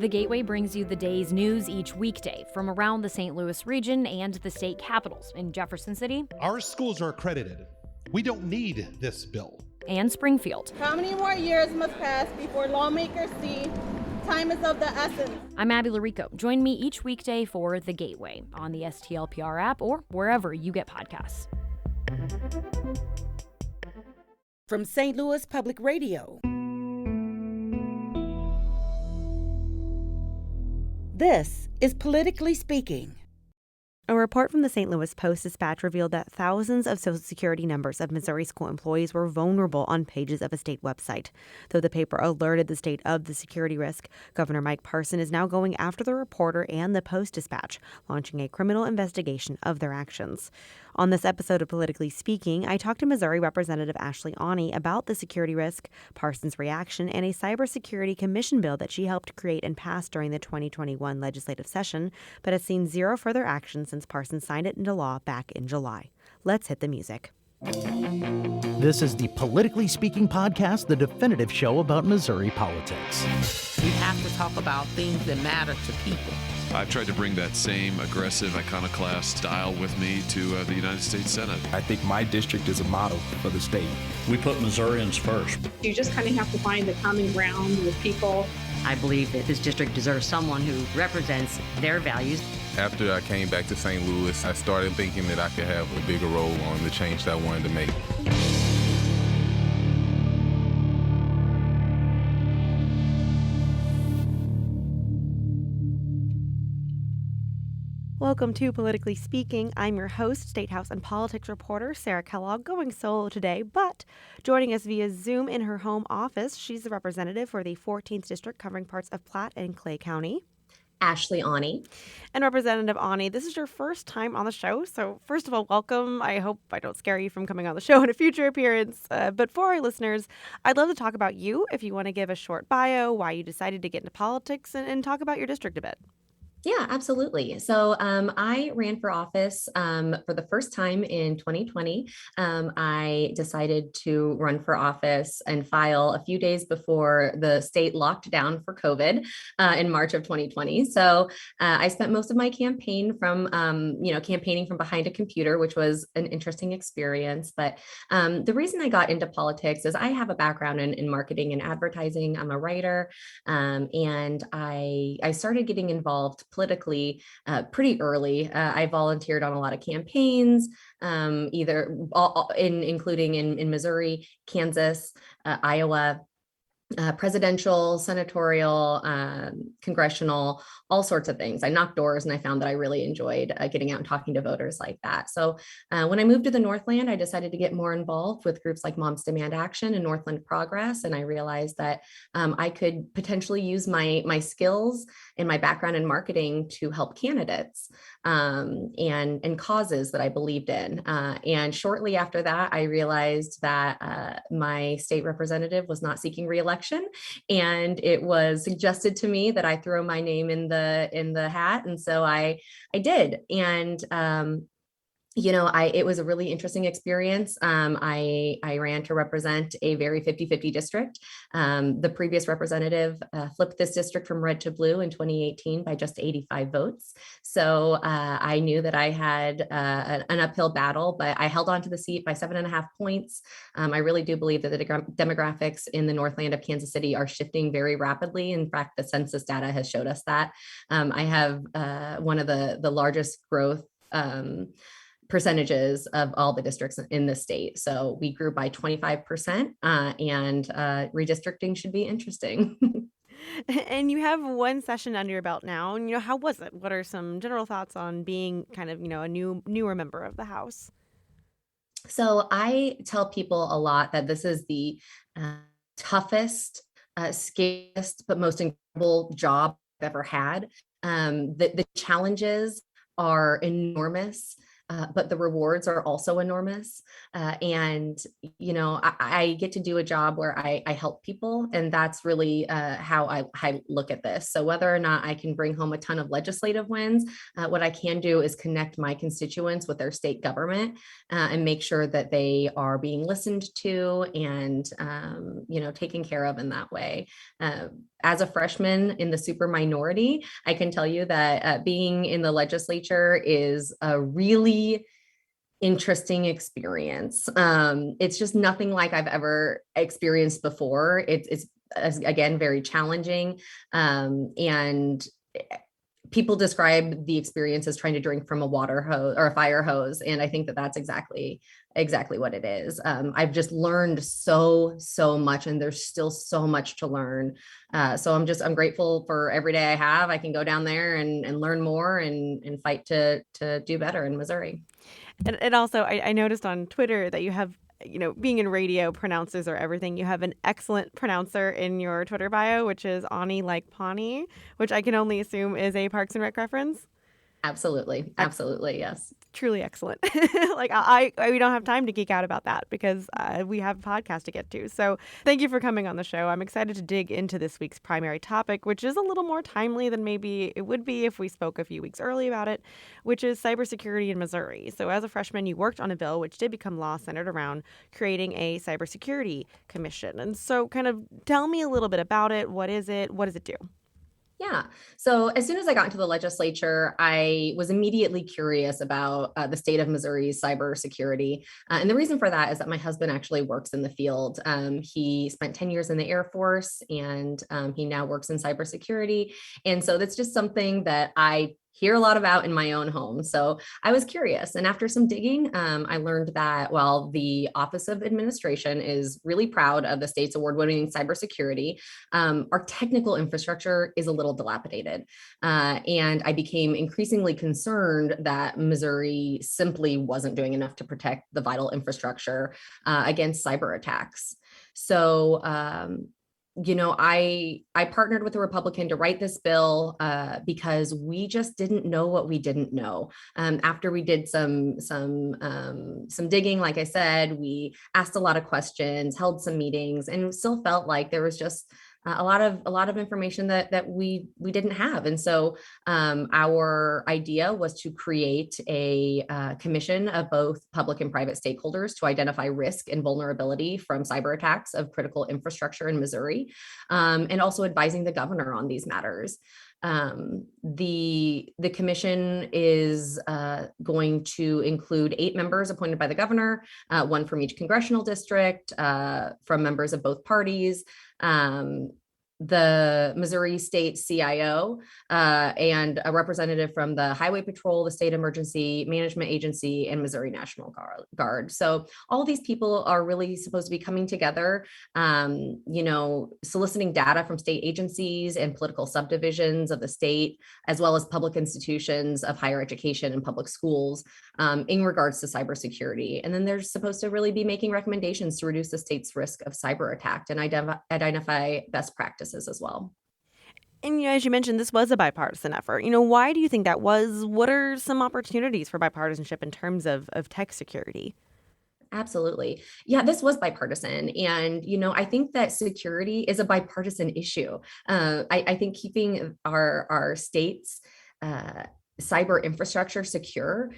The Gateway brings you the day's news each weekday from around the St. Louis region and the state capitals in Jefferson City. Our schools are accredited. We don't need this bill. And Springfield. How many more years must pass before lawmakers see time is of the essence? I'm Abby Larico. Join me each weekday for The Gateway on the STLPR app or wherever you get podcasts. From St. Louis Public Radio, this is Politically Speaking. A report from the St. Louis Post-Dispatch revealed that thousands of Social Security numbers of Missouri school employees were vulnerable on pages of a state website. Though the paper alerted the state of the security risk, Governor Mike Parson is now going after the reporter and the Post-Dispatch, launching a criminal investigation of their actions. On this episode of Politically Speaking, I talked to Missouri Representative Ashley Aune about the security risk, Parson's reaction, and a cybersecurity commission bill that she helped create and pass during the 2021 legislative session, but has seen zero further action since Parson signed it into law back in July. Let's hit the music. This is the Politically Speaking podcast, the definitive show about Missouri politics. We have to talk about things that matter to people. I've tried to bring that same aggressive iconoclast style with me to the United States Senate. I think my district is a model for the state. We put Missourians first. You just kind of have to find the common ground with people. I believe that this district deserves someone who represents their values. After I came back to St. Louis, I started thinking that I could have a bigger role on the change that I wanted to make. Welcome to Politically Speaking. I'm your host, State House and Politics reporter Sarah Kellogg, going solo today, but joining us via Zoom in her home office, she's the representative for the 14th District covering parts of Platte and Clay County, Ashley Aune. And Representative Aune, this is your first time on the show, so first of all, welcome. I hope I don't scare you from coming on the show in a future appearance. But for our listeners, I'd love to talk about you if you want to give a short bio, why you decided to get into politics, and talk about your district a bit. Yeah, absolutely. So I ran for office for the first time in 2020. I decided to run for office and file a few days before the state locked down for COVID in March of 2020. So I spent most of my campaign from, campaigning from behind a computer, which was an interesting experience. But the reason I got into politics is I have a background in marketing and advertising. I'm a writer, and I started getting involved politically pretty early. I volunteered on a lot of campaigns, including in Missouri, Kansas, Iowa, presidential, senatorial, congressional, all sorts of things. I knocked doors and I found that I really enjoyed getting out and talking to voters like that. So when I moved to the Northland, I decided to get more involved with groups like Moms Demand Action and Northland Progress. And I realized that I could potentially use my skills and my background in marketing to help candidates and causes that I believed in. And shortly after that, I realized that my state representative was not seeking re-election. And it was suggested to me that I throw my name in the hat. And so I did. And it was a really interesting experience. I ran to represent a very 50-50 district. The previous representative flipped this district from red to blue in 2018 by just 85 votes. So I knew that I had an uphill battle, but I held on to the seat by 7.5 points. I really do believe that the demographics in the Northland of Kansas City are shifting very rapidly. In fact, the census data has showed us that. I have one of the largest growth percentages of all the districts in the state. So we grew by 25%, and redistricting should be interesting. And you have one session under your belt now. And, how was it? What are some general thoughts on being kind of, a newer member of the House? So I tell people a lot that this is the toughest, scariest, but most incredible job I've ever had. The challenges are enormous. but the rewards are also enormous. And, I get to do a job where I help people. And that's really how I look at this. So whether or not I can bring home a ton of legislative wins, what I can do is connect my constituents with their state government and make sure that they are being listened to and, taken care of in that way. As a freshman in the super minority, I can tell you that being in the legislature is a really interesting experience. It's just nothing like I've ever experienced before. It's again, very challenging. And people describe the experience as trying to drink from a water hose or a fire hose. And I think that that's exactly what it is. I've just learned so much, and there's still so much to learn. So I'm grateful for every day I have. I can go down there and learn more and fight to do better in Missouri. And also, I noticed on Twitter that you have, being in radio, pronouncers are everything. You have an excellent pronouncer in your Twitter bio, which is Aune like Pawnee, which I can only assume is a Parks and Rec reference. Absolutely, yes. Truly excellent. We don't have time to geek out about that because we have a podcast to get to. So thank you for coming on the show. I'm excited to dig into this week's primary topic, which is a little more timely than maybe it would be if we spoke a few weeks early about it, which is cybersecurity in Missouri. So as a freshman, you worked on a bill which did become law centered around creating a cybersecurity commission. And so kind of tell me a little bit about it. What is it? What does it do? Yeah. So as soon as I got into the legislature, I was immediately curious about the state of Missouri's cybersecurity. And the reason for that is that my husband actually works in the field. He spent 10 years in the Air Force, and he now works in cybersecurity. And so that's just something that I hear a lot about in my own home. So I was curious. And after some digging, I learned that while the Office of Administration is really proud of the state's award-winning cybersecurity, our technical infrastructure is a little dilapidated. And I became increasingly concerned that Missouri simply wasn't doing enough to protect the vital infrastructure against cyber attacks. So I partnered with a Republican to write this bill because we just didn't know what we didn't know. After we did some digging, like I said, we asked a lot of questions, held some meetings, and still felt like there was just a lot of information that we didn't have. And so our idea was to create a commission of both public and private stakeholders to identify risk and vulnerability from cyber attacks of critical infrastructure in Missouri, and also advising the governor on these matters. The commission is going to include 8 members appointed by the governor, 1 from each congressional district, from members of both parties, the Missouri State CIO, and a representative from the Highway Patrol, the State Emergency Management Agency, and Missouri National Guard. So all these people are really supposed to be coming together, soliciting data from state agencies and political subdivisions of the state, as well as public institutions of higher education and public schools in regards to cybersecurity. And then they're supposed to really be making recommendations to reduce the state's risk of cyber attack and identify best practices as well. And as you mentioned, this was a bipartisan effort. Why do you think that was? What are some opportunities for bipartisanship in terms of tech security? Absolutely. Yeah, this was bipartisan. And, I think that security is a bipartisan issue. I think keeping our state's cyber infrastructure secure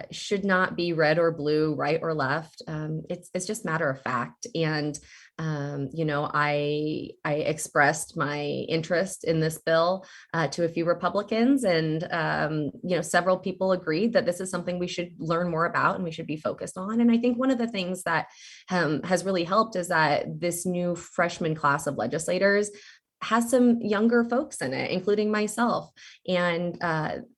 should not be red or blue, right or left. It's just matter of fact. And I expressed my interest in this bill to a few Republicans, and several people agreed that this is something we should learn more about and we should be focused on. And I think one of the things that has really helped is that this new freshman class of legislators has some younger folks in it, including myself. And,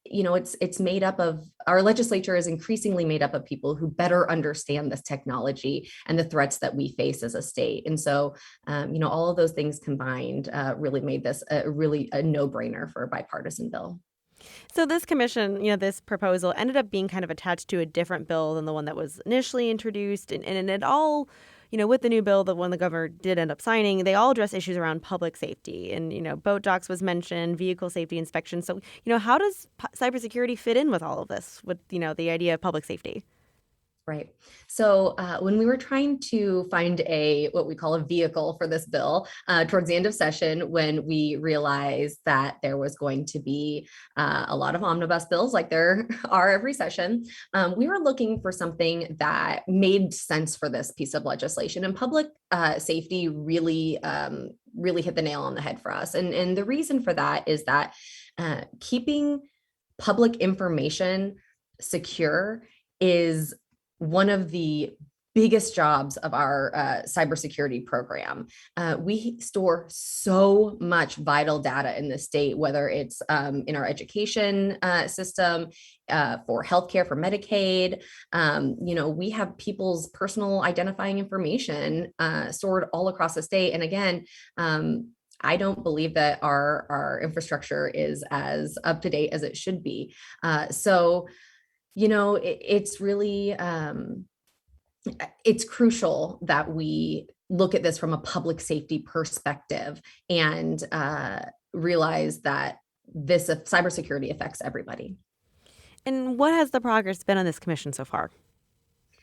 it's made up of, our legislature is increasingly made up of people who better understand this technology and the threats that we face as a state. And so, all of those things combined really made this a no-brainer for a bipartisan bill. So this commission, this proposal ended up being kind of attached to a different bill than the one that was initially introduced. And it all with the new bill, the one the governor did end up signing, they all address issues around public safety. And, boat docks was mentioned, vehicle safety inspection. So, how does cybersecurity fit in with all of this, with, the idea of public safety? Right. So when we were trying to find what we call a vehicle for this bill towards the end of session, when we realized that there was going to be a lot of omnibus bills like there are every session, we were looking for something that made sense for this piece of legislation. And public safety really hit the nail on the head for us. And the reason for that is that keeping public information secure is one of the biggest jobs of our cybersecurity program. We store so much vital data in the state, whether it's in our education system, for healthcare, for Medicaid. We have people's personal identifying information stored all across the state. And again, I don't believe that our infrastructure is as up to date as it should be. It's really, it's crucial that we look at this from a public safety perspective and realize that this cybersecurity affects everybody. And what has the progress been on this commission so far?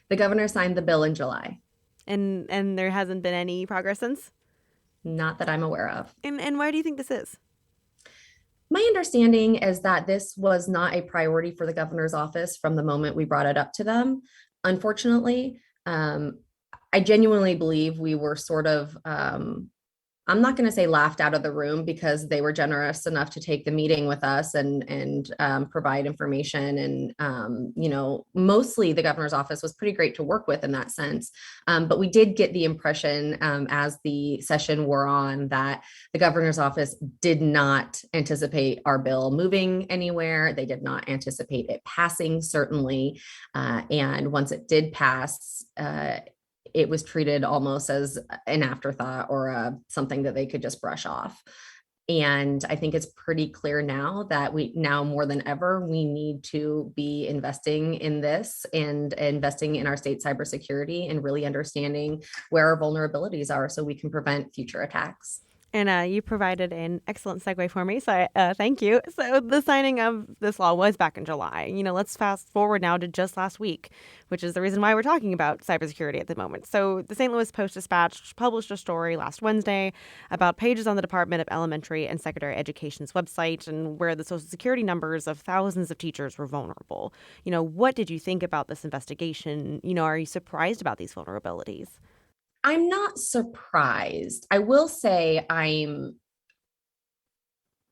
The governor signed the bill in July. And there hasn't been any progress since? Not that I'm aware of. And why do you think this is? My understanding is that this was not a priority for the governor's office from the moment we brought it up to them. Unfortunately, I genuinely believe we were sort of, I'm not going to say laughed out of the room, because they were generous enough to take the meeting with us and provide information. And, mostly the governor's office was pretty great to work with in that sense. But we did get the impression as the session wore on that the governor's office did not anticipate our bill moving anywhere. They did not anticipate it passing, certainly. And once it did pass, it was treated almost as an afterthought or something that they could just brush off. And I think it's pretty clear now that now more than ever, we need to be investing in this and investing in our state cybersecurity and really understanding where our vulnerabilities are so we can prevent future attacks. And you provided an excellent segue for me, so thank you. So the signing of this law was back in July. Let's fast forward now to just last week, which is the reason why we're talking about cybersecurity at the moment. So the St. Louis Post-Dispatch published a story last Wednesday about pages on the Department of Elementary and Secondary Education's website and where the Social Security numbers of thousands of teachers were vulnerable. What did you think about this investigation? Are you surprised about these vulnerabilities? I'm not surprised. I will say I'm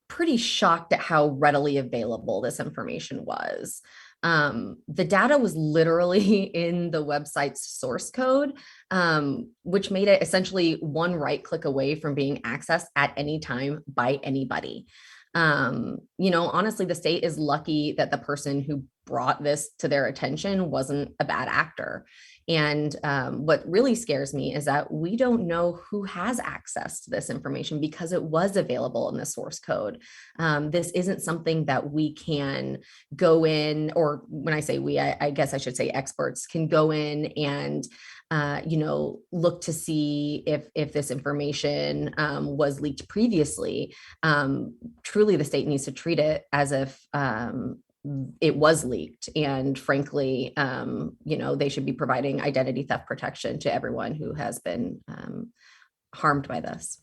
pretty shocked at how readily available this information was. The data was literally in the website's source code, which made it essentially one right click away from being accessed at any time by anybody. Honestly, the state is lucky that the person who brought this to their attention wasn't a bad actor. And what really scares me is that we don't know who has access to this information because it was available in the source code. This isn't something that we can go in, or when I say we, I guess I should say experts can go in and look to see if this information was leaked previously. Truly, the state needs to treat it as if it was leaked. And frankly, they should be providing identity theft protection to everyone who has been harmed by this.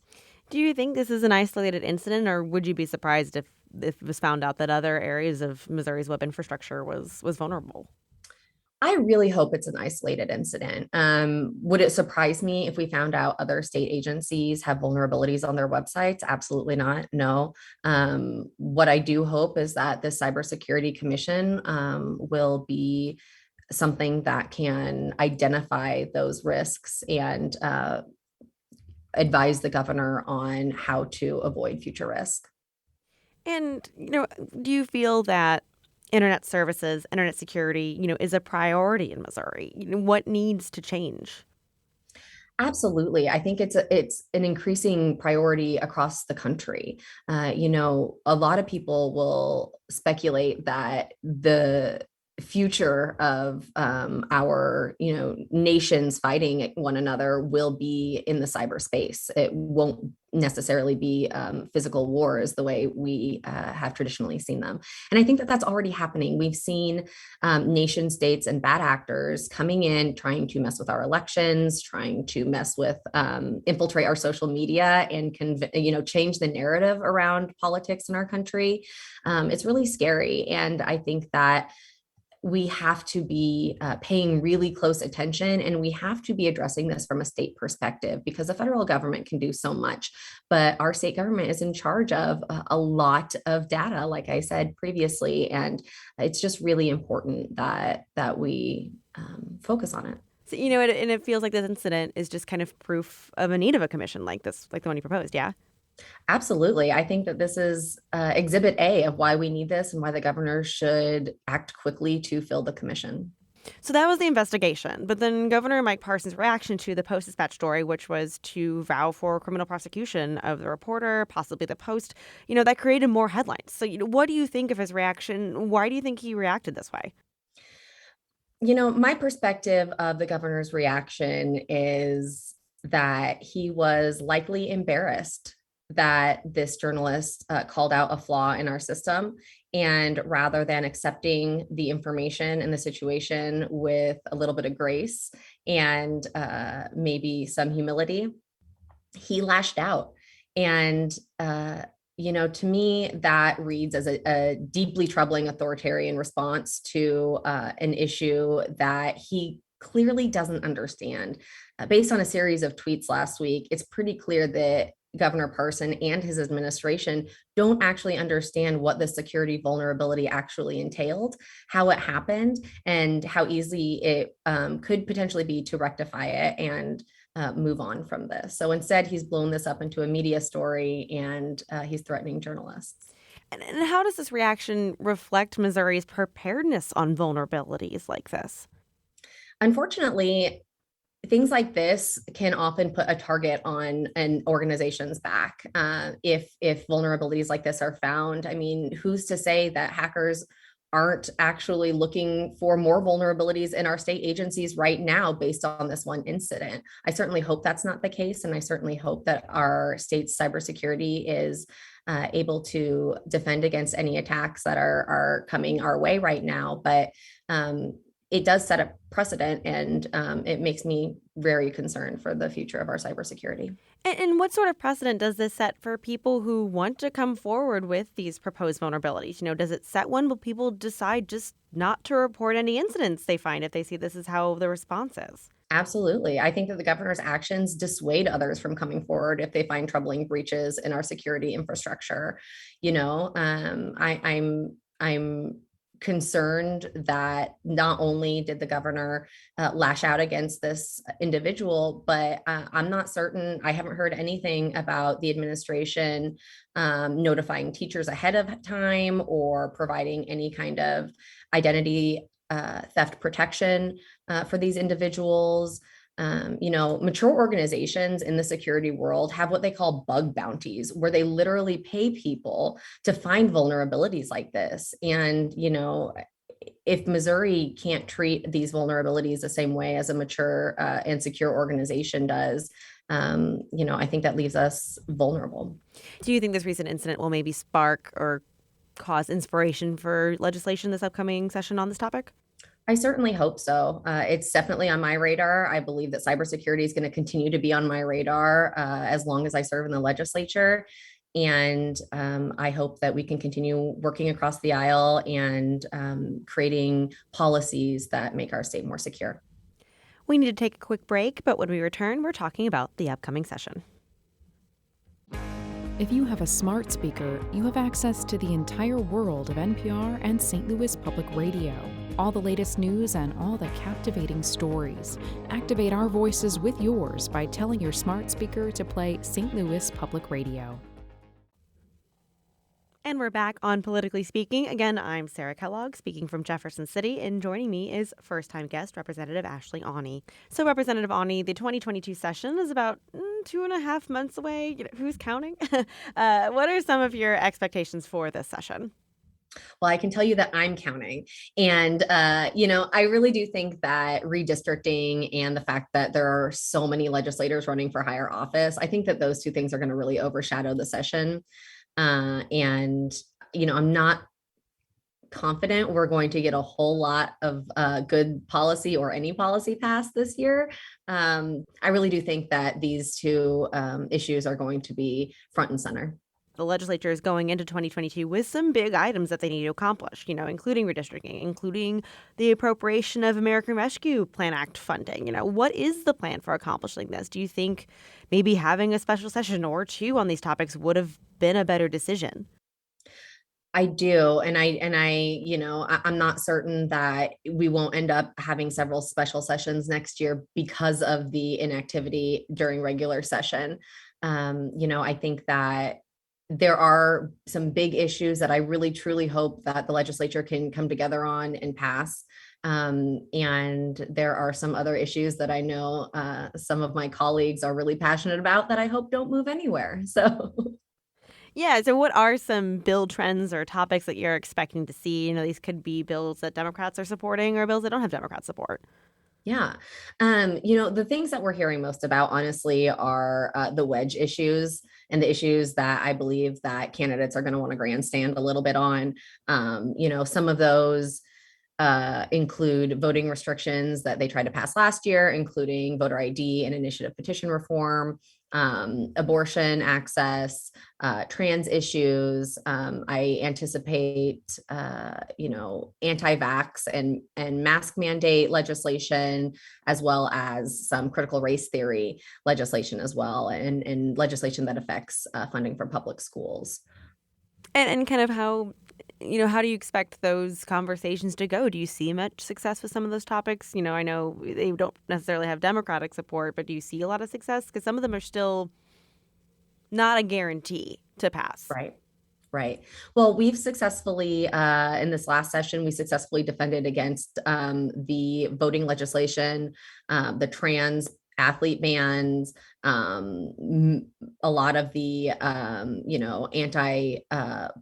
Do you think this is an isolated incident, or would you be surprised if it was found out that other areas of Missouri's web infrastructure was vulnerable? I really hope it's an isolated incident. Would it surprise me if we found out other state agencies have vulnerabilities on their websites? Absolutely not. No. What I do hope is that the Cybersecurity Commission will be something that can identify those risks and advise the governor on how to avoid future risk. And, do you feel that internet services, internet security, is a priority in Missouri? What needs to change? Absolutely. I think it's an increasing priority across the country. A lot of people will speculate that the future of our nations fighting one another will be in the cyberspace. It won't necessarily be physical wars the way we have traditionally seen them. And I think that that's already happening. We've seen nation states and bad actors coming in, trying to mess with our elections, trying to mess with, infiltrate our social media and change the narrative around politics in our country. It's really scary. And I think that we have to be paying really close attention, and we have to be addressing this from a state perspective, because the federal government can do so much, but our state government is in charge of a lot of data, like I said previously, and it's just really important that we focus on it. So, and it feels like this incident is just kind of proof of a need of a commission like this, like the one you proposed, yeah? Absolutely. I think that this is exhibit A of why we need this and why the governor should act quickly to fill the commission. So that was the investigation. But then Governor Mike Parson's reaction to the Post-Dispatch story, which was to vow for criminal prosecution of the reporter, possibly the Post, that created more headlines. So, what do you think of his reaction? Why do you think he reacted this way? My perspective of the governor's reaction is that he was likely embarrassed that this journalist called out a flaw in our system. And rather than accepting the information and the situation with a little bit of grace and maybe some humility, he lashed out. And, to me, that reads as a deeply troubling authoritarian response to an issue that he clearly doesn't understand. Based on a series of tweets last week, it's pretty clear that Governor Parson and his administration don't actually understand what the security vulnerability actually entailed, how it happened, and how easy it could potentially be to rectify it and move on from this. So instead, he's blown this up into a media story, and he's threatening journalists. And how does this reaction reflect Missouri's preparedness on vulnerabilities like this? Unfortunately, things like this can often put a target on an organization's back. If vulnerabilities like this are found, I mean, who's to say that hackers aren't actually looking for more vulnerabilities in our state agencies right now based on this one incident? I certainly hope that's not the case. And I certainly hope that our state's cybersecurity is able to defend against any attacks that are coming our way right now. But it does set a precedent, and it makes me very concerned for the future of our cybersecurity. And what sort of precedent does this set for people who want to come forward with these proposed vulnerabilities? Does it set one? Will people decide just not to report any incidents they find if they see this is how the response is? Absolutely. I think that the governor's actions dissuade others from coming forward if they find troubling breaches in our security infrastructure. I'm concerned that not only did the governor lash out against this individual, but I'm not certain. I haven't heard anything about the administration notifying teachers ahead of time or providing any kind of identity theft protection for these individuals. Mature organizations in the security world have what they call bug bounties, where they literally pay people to find vulnerabilities like this. And, if Missouri can't treat these vulnerabilities the same way as a mature and secure organization does, I think that leaves us vulnerable. Do you think this recent incident will maybe spark or cause inspiration for legislation this upcoming session on this topic? I certainly hope so. It's definitely on my radar. I believe that cybersecurity is going to continue to be on my radar as long as I serve in the legislature. And I hope that we can continue working across the aisle and creating policies that make our state more secure. We need to take a quick break, but when we return, we're talking about the upcoming session. If you have a smart speaker, you have access to the entire world of NPR and St. Louis Public Radio. All the latest news and all the captivating stories. Activate our voices with yours by telling your smart speaker to play St. Louis Public Radio. And we're back on Politically Speaking. Again, I'm Sarah Kellogg, speaking from Jefferson City, and joining me is first-time guest Representative Ashley Aune. So, Representative Aune, the 2022 session is about 2.5 months away. Who's counting? What are some of your expectations for this session? Well, I can tell you that I'm counting. And, I really do think that redistricting and the fact that there are so many legislators running for higher office, I think that those two things are going to really overshadow the session. I'm not confident we're going to get a whole lot of good policy or any policy passed this year. I really do think that these two issues are going to be front and center. The legislature is going into 2022 with some big items that they need to accomplish, including redistricting, including the appropriation of American Rescue Plan Act funding. What is the plan for accomplishing this? Do you think maybe having a special session or two on these topics would have been a better decision? I do. I'm not certain that we won't end up having several special sessions next year because of the inactivity during regular session. I think that there are some big issues that I really truly hope that the legislature can come together on and pass. And there are some other issues that I know some of my colleagues are really passionate about that I hope don't move anywhere. So Yeah. So what are some bill trends or topics that you're expecting to see? These could be bills that Democrats are supporting or bills that don't have Democrat support. Yeah. The things that we're hearing most about, honestly, are the wedge issues and the issues that I believe that candidates are going to want to grandstand a little bit on. Some of those include voting restrictions that they tried to pass last year, including voter ID and initiative petition reform, abortion access, trans issues. I anticipate, anti-vax and mask mandate legislation, as well as some critical race theory legislation as well, and legislation that affects funding for public schools. And kind of how do you expect those conversations to go? Do you see much success with some of those topics? I know they don't necessarily have Democratic support, but do you see a lot of success? Because some of them are still not a guarantee to pass. Right. Well, we've successfully, in this last session, we successfully defended against the voting legislation, the trans athlete bans, a lot of the, anti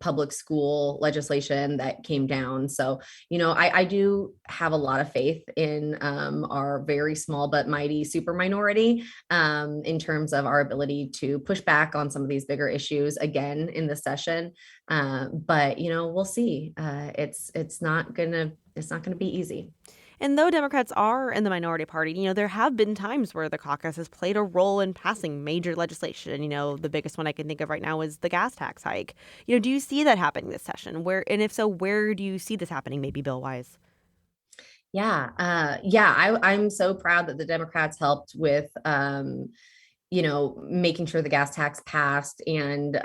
public school legislation that came down. So, I do have a lot of faith in our very small but mighty super minority in terms of our ability to push back on some of these bigger issues again in the session. But we'll see. It's not gonna be easy. And though Democrats are in the minority party, there have been times where the caucus has played a role in passing major legislation. The biggest one I can think of right now is the gas tax hike. Do you see that happening this session? And if so, where do you see this happening, maybe bill-wise? Yeah. I'm so proud that the Democrats helped with, making sure the gas tax passed. And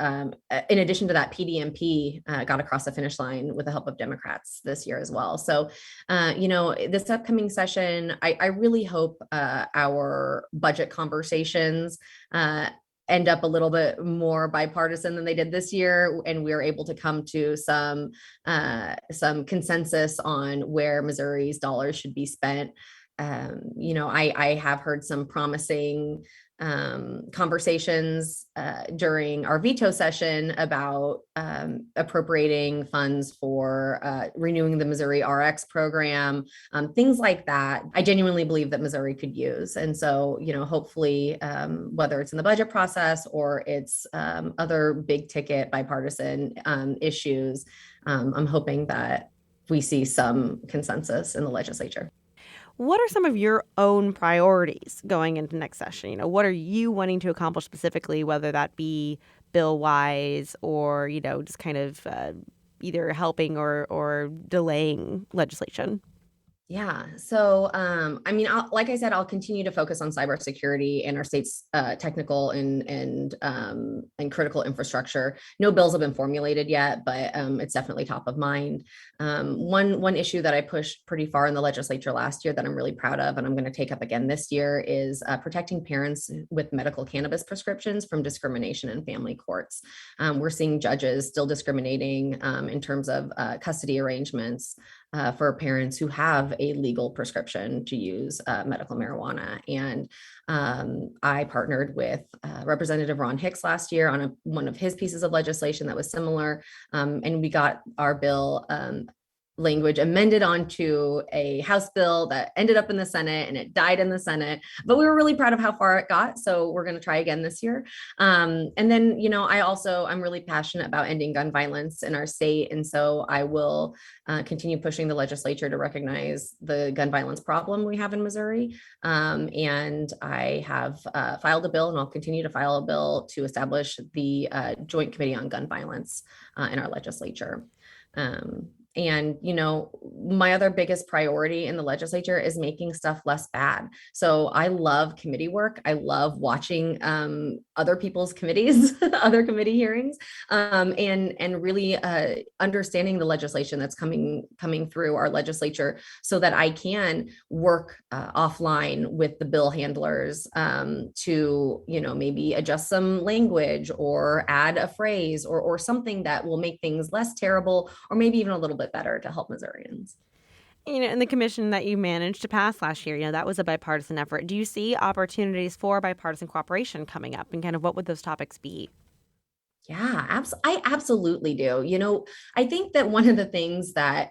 in addition to that, PDMP got across the finish line with the help of Democrats this year as well. So, this upcoming session, I really hope our budget conversations end up a little bit more bipartisan than they did this year. And we're able to come to some consensus on where Missouri's dollars should be spent. I have heard some promising conversations during our veto session about appropriating funds for renewing the Missouri RX program, things like that. I genuinely believe that Missouri could use. And so, hopefully, whether it's in the budget process or it's other big ticket bipartisan issues, I'm hoping that we see some consensus in the legislature. What are some of your own priorities going into next session? What are you wanting to accomplish specifically, whether that be bill-wise or, just kind of either helping or delaying legislation? Yeah. So, like I said, I'll continue to focus on cybersecurity and our state's technical and critical infrastructure. No bills have been formulated yet, but it's definitely top of mind. One issue that I pushed pretty far in the legislature last year that I'm really proud of, and I'm going to take up again this year, is protecting parents with medical cannabis prescriptions from discrimination in family courts. We're seeing judges still discriminating in terms of custody arrangements for parents who have a legal prescription to use medical marijuana. And I partnered with Representative Ron Hicks last year on one of his pieces of legislation that was similar. And we got our bill language amended onto a House bill that ended up in the Senate, and it died in the Senate, but we were really proud of how far it got. So we're going to try again this year. And then, I'm really passionate about ending gun violence in our state. And so I will continue pushing the legislature to recognize the gun violence problem we have in Missouri. And I have filed a bill, and I'll continue to file a bill to establish the Joint Committee on Gun Violence in our legislature. And, my other biggest priority in the legislature is making stuff less bad. So I love committee work. I love watching other people's committees, other committee hearings, and really understanding the legislation that's coming through our legislature so that I can work offline with the bill handlers to, maybe adjust some language or add a phrase or something that will make things less terrible, or maybe even a little bit better to help Missourians. In the commission that you managed to pass last year, that was a bipartisan effort. Do you see opportunities for bipartisan cooperation coming up, and kind of what would those topics be? Yeah, I absolutely do. I think that one of the things that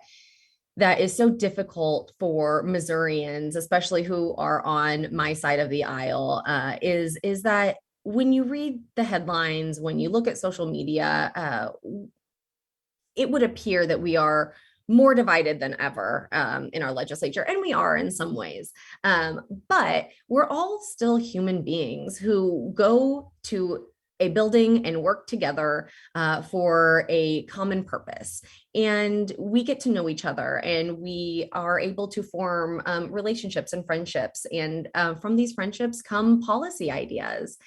is so difficult for Missourians, especially who are on my side of the aisle, is that when you read the headlines, when you look at social media, it would appear that we are more divided than ever in our legislature, and we are in some ways. But we're all still human beings who go to a building and work together for a common purpose. And we get to know each other, and we are able to form relationships and friendships. And from these friendships come policy ideas.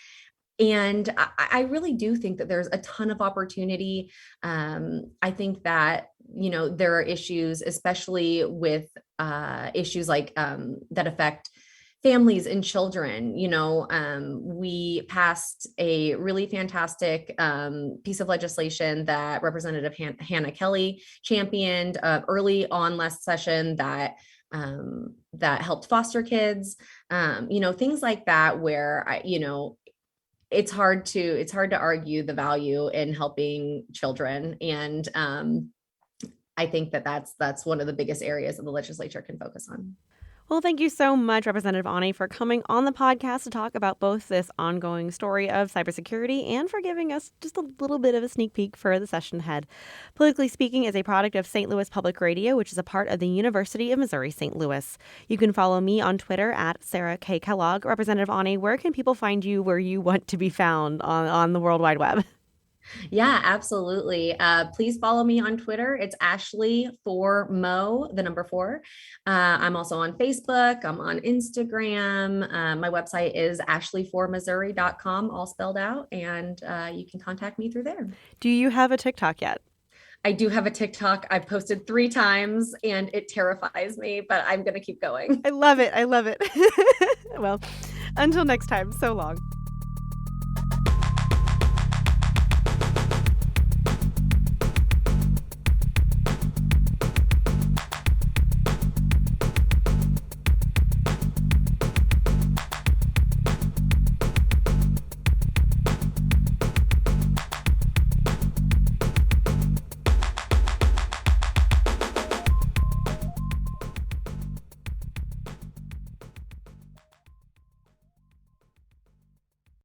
And I really do think that there's a ton of opportunity. I think that, there are issues, especially with issues like that affect families and children. We passed a really fantastic piece of legislation that Representative Hannah Kelly championed early on last session that helped foster kids, things like that, where it's hard to argue the value in helping children. And I think that that's one of the biggest areas that the legislature can focus on. Well, thank you so much, Representative Aune, for coming on the podcast to talk about both this ongoing story of cybersecurity and for giving us just a little bit of a sneak peek for the session ahead. Politically Speaking is a product of St. Louis Public Radio, which is a part of the University of Missouri St. Louis. You can follow me on Twitter at Sarah K. Kellogg. Representative Aune, where can people find you where you want to be found on the World Wide Web? Yeah, absolutely. Please follow me on Twitter. It's Ashley4Mo, the number 4. I'm also on Facebook. I'm on Instagram. My website is ashley4missouri.com, all spelled out. And you can contact me through there. Do you have a TikTok yet? I do have a TikTok. I've posted 3 times and it terrifies me, but I'm going to keep going. I love it. Well, until next time, so long.